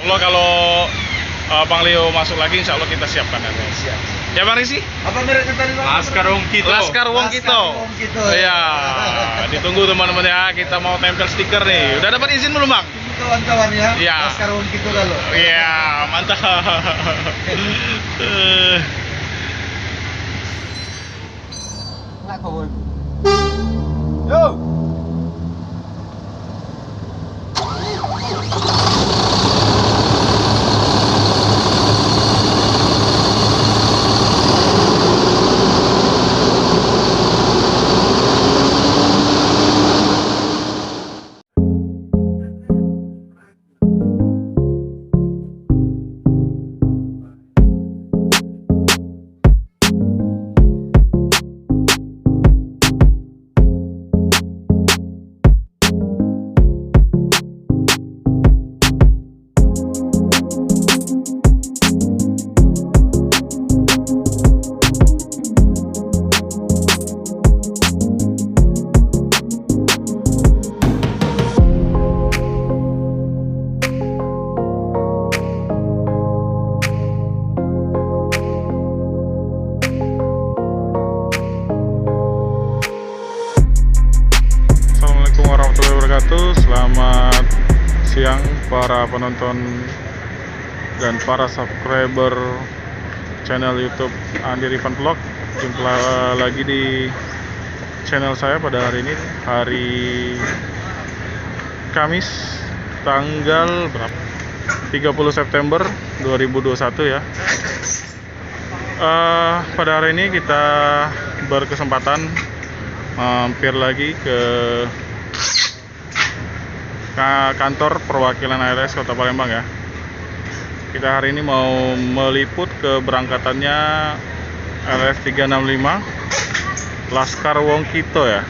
Allah kalau Bang Leo masuk lagi, insya Allah kita siapkan ya. Siap. Ya Bang Risi? Apa mereknya tadi Bang? Laskar Wong Kito. Laskar Wong Kito. Iya, ditunggu teman-teman ya. Kita mau tempel stiker nih. Udah dapat izin belum Bang? Ini kawan-kawan ya. Iya. Laskar Wong Kito lalu. Iya, mantap. Enggak kau. Yo. Selamat siang para penonton dan para subscriber channel YouTube Andi Rifan Vlog. Jumpa lagi di channel saya pada hari ini, hari Kamis tanggal berapa? 30 September 2021 ya. Pada hari ini kita berkesempatan mampir lagi ke kantor perwakilan ALS Kota Palembang ya. Kita hari ini mau meliput keberangkatannya ALS 365 Laskar Wong Kito ya.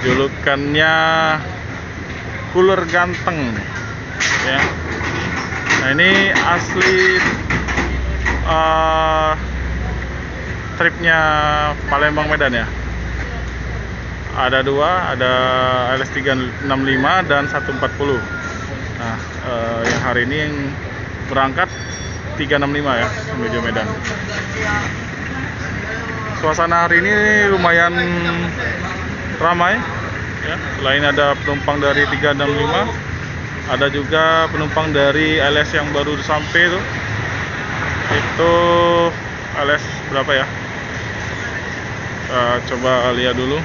Julukannya Cooler Ganteng ya. Nah ini asli tripnya Palembang Medan ya. Ada dua, ada ALS 365 dan 140. Nah, yang hari ini yang berangkat 365 ya, menuju Medan. Suasana hari ini lumayan ramai ya. Selain ada penumpang dari 365, ada juga penumpang dari ALS yang baru sampai tuh. Itu ALS berapa ya? Coba lihat dulu.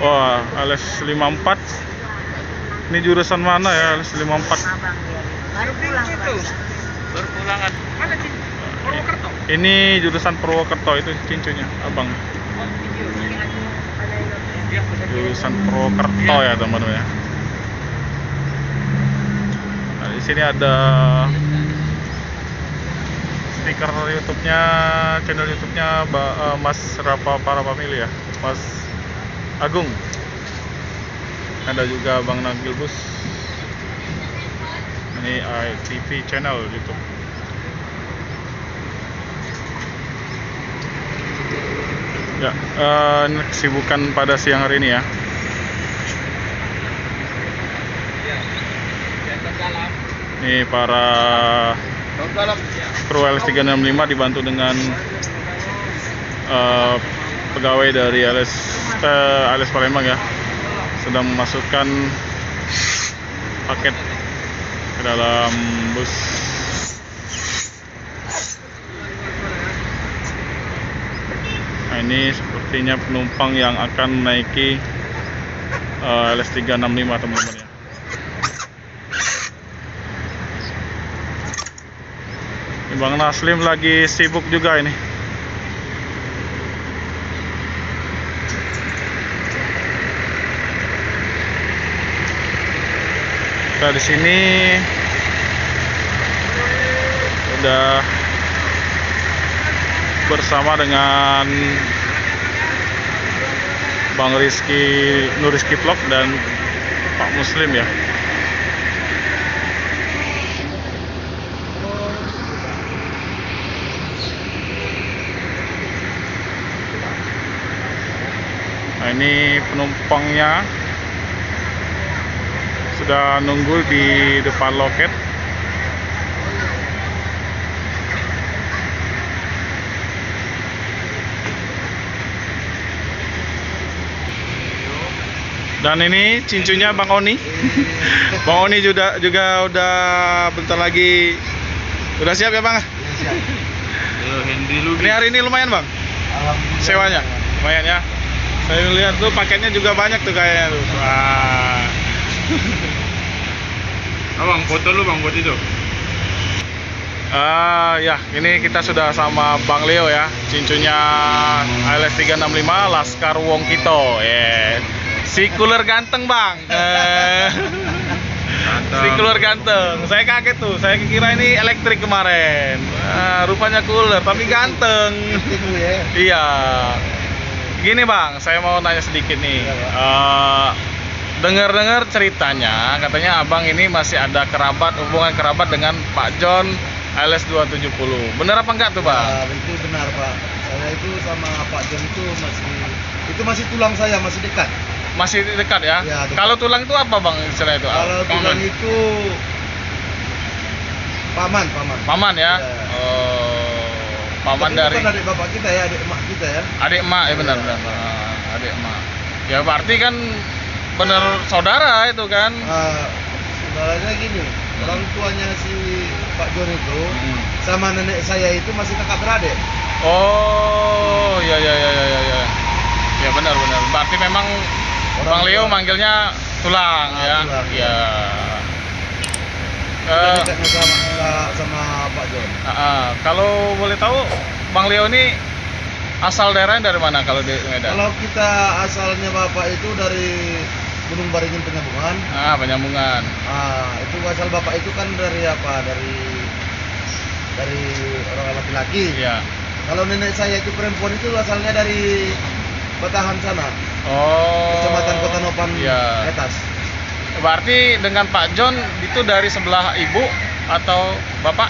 Wah, ALS 54. Ini jurusan mana ya ALS 54? Baru pulang itu. Baru pulangan. Mana sih? Purwokerto. Ini jurusan Purwokerto, itu cincunya, Abang. Jurusan Purwokerto ya, teman-teman ya. Nah, di sini ada stiker YouTube-nya, channel YouTube-nya Mas Rapa para Family ya, Mas Agung. Ada juga Bang Nagil Bus. Ini ITV channel YouTube. Ya, ini kesibukan pada siang hari ini ya. Ini para kru ALS 365 dibantu dengan pegawai dari ALS Palembang ya, sedang memasukkan paket ke dalam bus. Nah, ini sepertinya penumpang yang akan menaiki ALS 365 teman-teman ya. Ini Bang Naslim lagi sibuk juga ini. Kita di sini udah bersama dengan Bang Rizky Nuriski Vlog dan Pak Muslim ya. Nah, ini penumpangnya sudah nunggu di depan loket. Dan ini cincunya Bang Oni. Bang Oni juga udah bentar lagi udah siap ya Bang? Siap. Ini hari ini lumayan Bang Alhamdulillah. sewanya, lumayan ya. Saya lihat tuh paketnya juga banyak tuh kayaknya tuh. Wah. Abang, foto lu bang buat itu. Ya, ini kita sudah sama Bang Leo ya, cincunya ALS 365 Laskar Wong Kito. Si cooler ganteng Bang. Si cooler ganteng. Saya kaget tuh, saya kira ini elektrik kemarin. Rupanya cooler, tapi ganteng. Itu ya. Iya. Gini Bang, saya mau nanya sedikit nih. Dengar-dengar ceritanya, katanya Abang ini masih ada hubungan kerabat dengan Pak John ALS 270. Bener apa enggak tuh Bang? Itu benar Pak. Saya itu sama Pak John itu masih tulang saya, masih dekat. Masih dekat ya? Ya, dekat. Kalau tulang itu apa Bang istilah itu? Kalau tulang itu paman. Paman ya? Ya. Paman Tapi dari bukan adik bapak kita ya, adik emak kita ya. adik emak ya, benar. Adik emak. Ya berarti kan bener saudara itu kan? Saudaranya gini, orang tuanya si Pak John itu Hmm. sama nenek saya itu masih kakak beradik. Oh, ya. Ya benar. Berarti memang Bang Leo tua. manggilnya tulang ya. Tulang. Ya. Kita dekatnya sama Pak John. Kalau boleh tahu Bang Leo ini asal daerahnya dari mana kalau di Medan? Kalau kita asalnya bapak itu dari Gunung Baringin Penyambungan. Penyambungan. Itu asal bapak itu kan dari apa? Dari orang laki-laki. Iya. Kalau nenek saya itu perempuan itu asalnya dari Batahan sana, Oh. Kecamatan Kota Nopan Iya. Etas. Berarti dengan Pak John itu dari sebelah ibu atau bapak?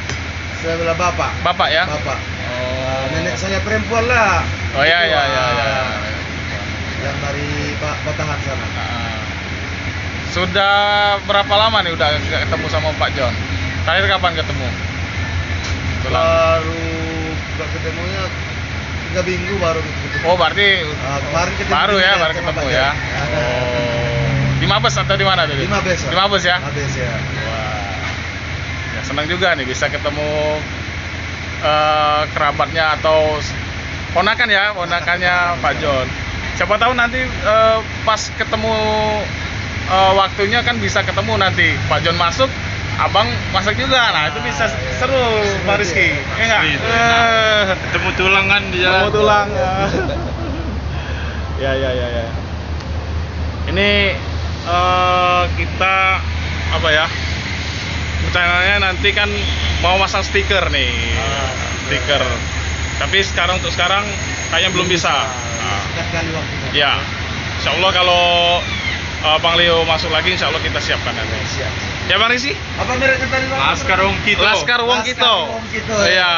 Sebelah bapak. Bapak ya? Bapak. Oh. Nenek saya perempuan lah. Oh ya. Itu, yang dari Batahan sana. Sudah berapa lama nih udah nggak ketemu sama Pak John? Terakhir kapan ketemu? Baru nggak ketemunya 3 minggu baru ketemu. Oh berarti Kemarin ketemu baru ya, juga baru sama ketemu Pak ya. John. Oh. Di Mabes atau di mana tadi? Di Mabes, Pak. Di Mabes ya? Mabes ya. Wah. Ya senang juga nih bisa ketemu kerabatnya atau ponakannya Pak John. Siapa tahu nanti pas ketemu waktunya kan bisa ketemu nanti Pak John masuk, Abang masak juga. Nah, itu bisa seru Pak Rizky. Ya enggak? Ketemu tulang kan dia. Ketemu tulang. Ya. Ini kita apa ya? Rencananya nanti kan mau masang stiker nih. Stiker. Tapi untuk sekarang kayaknya belum bisa. Sekian kali waktunya. Ya. Insya Allah kalau Bang Leo masuk lagi, insya Allah kita siapkan nanti. Siap. Ya Bang Rizky? Apa mereknya tadi Bang? Laskar Wong Kito. Laskar Wong Kito. Laskar Wong Kito. Iya.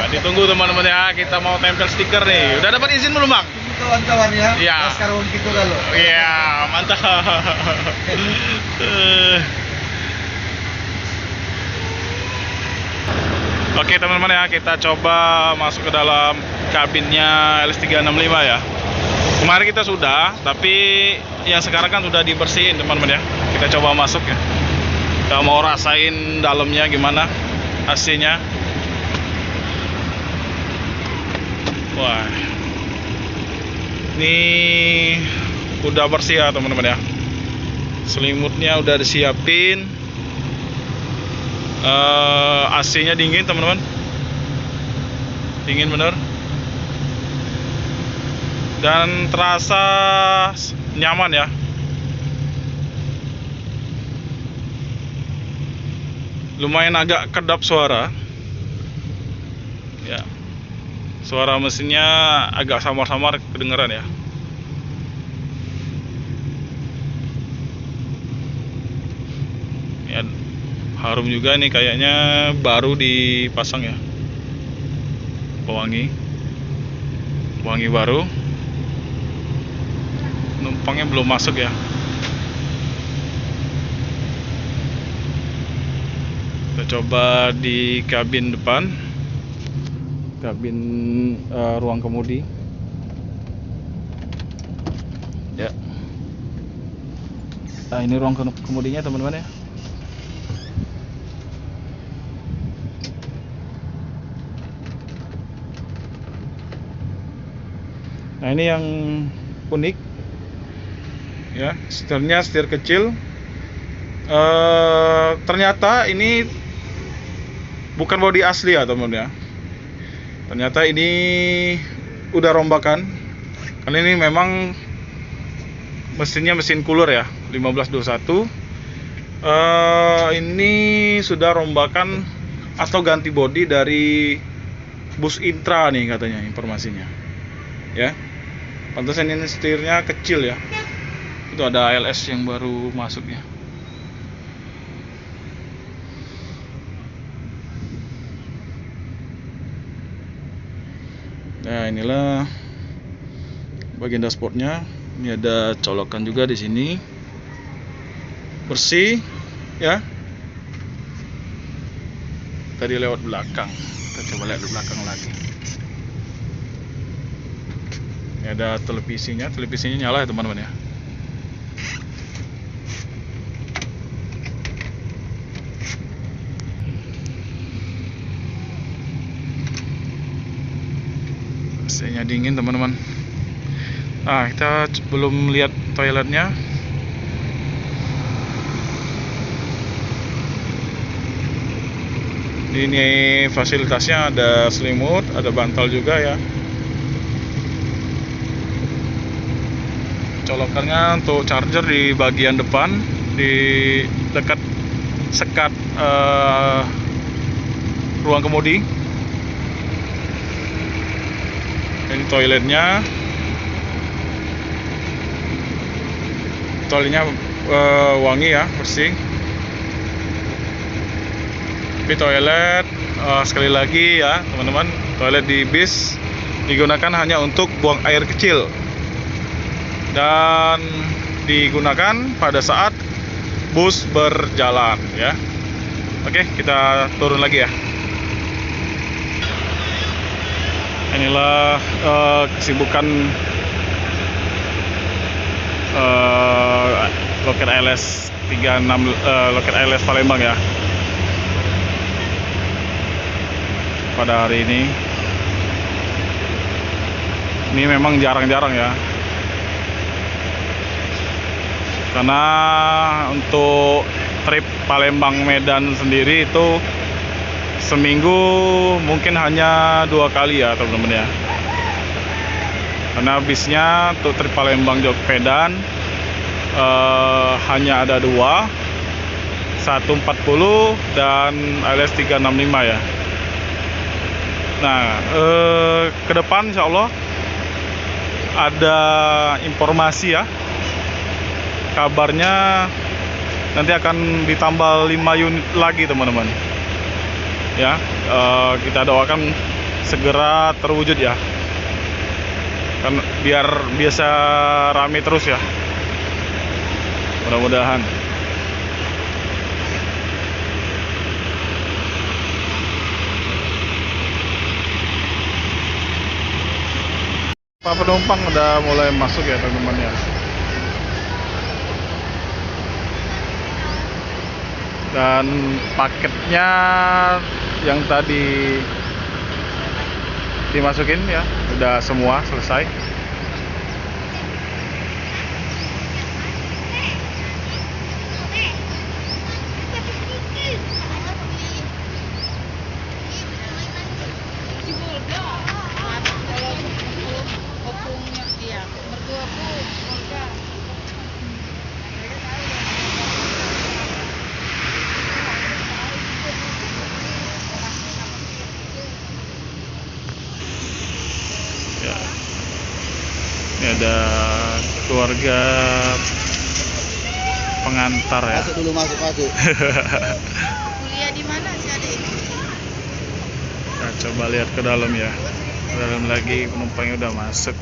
Ditunggu teman-teman ya. Kita mau tempel stiker nih. Udah dapat izin belum Bang? Ini kawan-kawan ya. Iya. Laskar Wong Kito dulu. Iya, mantap. Oke teman-teman ya, kita coba masuk ke dalam kabinnya LS365 ya. Kemarin kita sudah, tapi yang sekarang kan sudah dibersihin teman-teman ya. Kita coba masuk ya. Kita mau rasain dalamnya gimana AC-nya. Wah. Ini udah bersih ya teman-teman ya. Selimutnya udah disiapin. AC-nya dingin teman-teman. Dingin bener. Dan terasa nyaman ya. Lumayan agak kedap suara. Ya. Suara mesinnya agak samar-samar kedengeran ya. Ya, harum juga nih, kayaknya baru dipasang ya. Pewangi baru. Numpangnya belum masuk ya. coba di kabin depan, kabin ruang kemudi. Ya. Nah, ini ruang kemudinya teman-teman ya. Nah, ini yang unik ya, setirnya setir kecil. Ternyata ini bukan bodi asli ya teman-teman ya. Ternyata ini udah rombakan. Karena ini memang mesinnya mesin cooler ya, 1521. Ini sudah rombakan atau ganti bodi dari bus Intra nih katanya informasinya. Ya. Pantesan ini setirnya kecil ya. Itu ada ALS yang baru masuk ya. Nah, inilah bagian dashboardnya. Ini ada colokan juga di sini. Bersih ya. Tadi lewat belakang. Kita coba lihat di belakang lagi. Ini ada televisinya. Televisinya nyala ya teman-teman ya. AC-nya dingin teman-teman. Nah, kita belum lihat toiletnya. Ini fasilitasnya ada selimut, ada bantal juga ya. Colokannya untuk charger di bagian depan, di dekat sekat ruang kemudi. Ini toiletnya. Toiletnya wangi ya, bersih. Tapi toilet sekali lagi ya teman-teman, toilet di bis digunakan hanya untuk buang air kecil dan digunakan pada saat bus berjalan ya. Oke, kita turun lagi ya. Inilah kesibukan loket ALS 36 loket ALS Palembang ya. Pada hari ini memang jarang-jarang ya. Karena untuk trip Palembang Medan sendiri itu seminggu mungkin hanya 2 kali ya teman-teman ya. Karena bisnya untuk trip Palembang Medan hanya ada 2, 140 dan ALS 365 ya. Nah, ke depan insya Allah ada informasi ya. Kabarnya nanti akan ditambah 5 unit lagi teman-teman. Ya, kita doakan segera terwujud ya. Kan biar biasa rame terus ya. Mudah-mudahan. Pak penumpang udah mulai masuk ya teman-teman ya. Dan paketnya yang tadi dimasukin ya udah semua selesai. Ya. Ini ada keluarga pengantar ya. Masuk dulu, masuk. Kuliah di mana sih adik ini? Nah, coba lihat ke dalam ya. Ke dalam lagi penumpangnya udah masuk.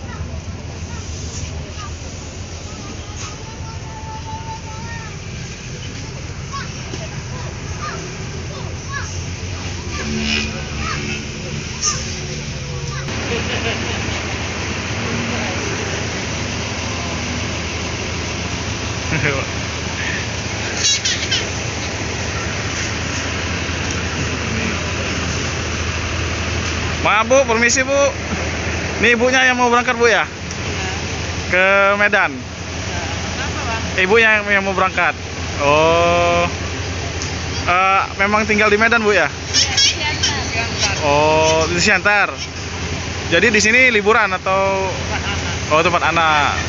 Maaf Bu, permisi Bu. Ini ibunya yang mau berangkat Bu ya? Ke Medan. Kenapa bang? Ibunya yang mau berangkat. Oh. Memang tinggal di Medan Bu ya? Siantar. Oh, di Siantar. Jadi di sini liburan atau? Oh, tempat anak.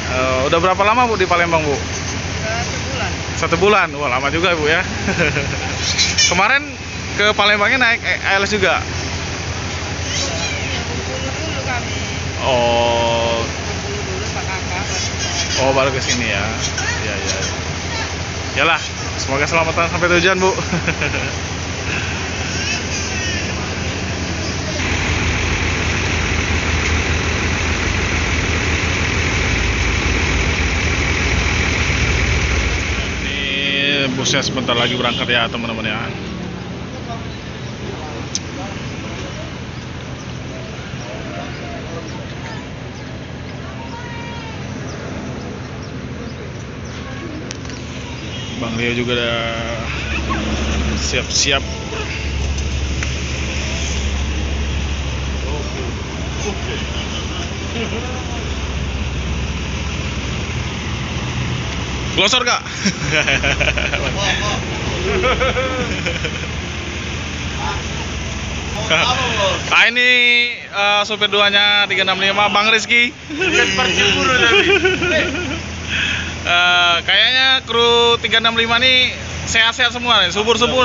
Udah berapa lama Bu di Palembang Bu? Sebulan. 1 bulan. Wah, lama juga Bu ya. Kemarin ke Palembangnya naik ALS juga. Bengkulu dulu kami. Oh, Bengkulu dulu Pak Kakak. oh baru ke sini ya. Iya, iya. Yalah, semoga selamat sampai tujuan, Bu. Ini busnya sebentar lagi berangkat ya, teman-teman ya. Bang Leo juga udah siap-siap. Glosor kak. Nah ini sopir duanya 365 Bang Rizky. Kayaknya kru 365 nih sehat-sehat semua nih, subur-subur.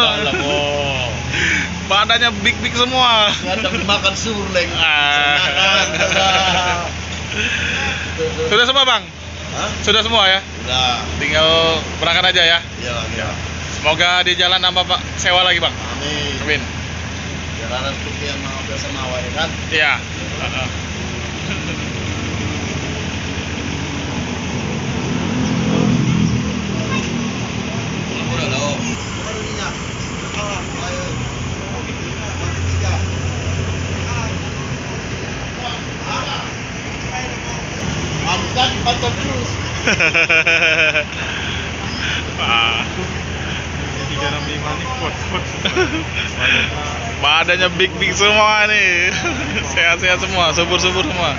Badannya big-big semua. Makan surleng. Sudah semua Bang? Hah? Sudah semua ya? Udah. Tinggal berangkat aja ya. Iya, iya. Semoga di jalan nambah Pak sewa lagi Bang. Amin. Amin. Jalanan tuh yang mau biasa mawar kan. Iya. Udah loh. Amkan pantau terus. Ah. 365 nih kuat. Badannya big semua nih. Sehat-sehat semua, subur-subur semua.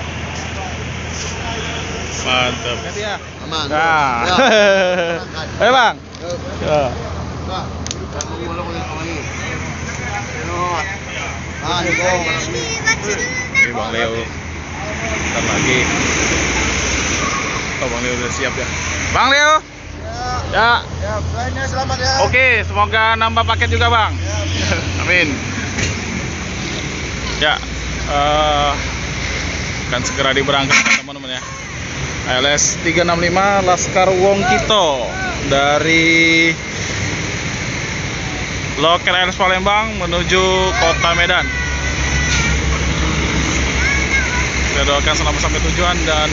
Mantap. Ya. Aman. Nah. Ya. Ayo Bang. Ya. Ini Bang Leo. Bentar lagi. Oh, Bang Leo udah siap ya. Bang Leo. Ya. Ya, doainnya selamat ya. Oke, semoga nambah paket juga Bang. Amin. Ya, akan segera diberangkatkan teman-teman ya. ALS 365 Laskar Wongkito dari lokal ALS Palembang menuju kota Medan. Kita doakan selamat sampai tujuan dan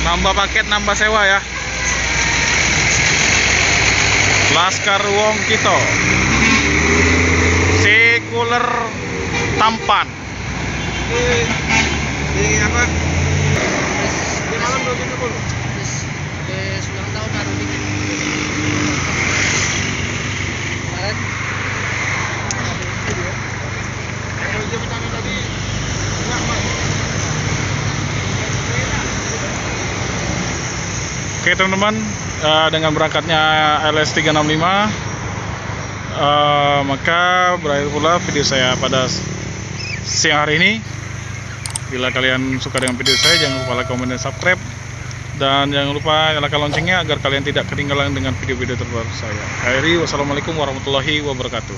nambah paket, nambah sewa ya. Laskar Wongkito, sekuler tampan. Ini apa? Di malam 2010. Habis ulang tahun baru bikin. Kemarin. Oke teman-teman, dengan berangkatnya ALS 365 maka berakhir pula video saya pada siang hari ini. Bila kalian suka dengan video saya, jangan lupa like, komen, dan subscribe. Dan jangan lupa nyalakan loncengnya agar kalian tidak ketinggalan dengan video-video terbaru saya. Akhiri, wassalamualaikum warahmatullahi wabarakatuh.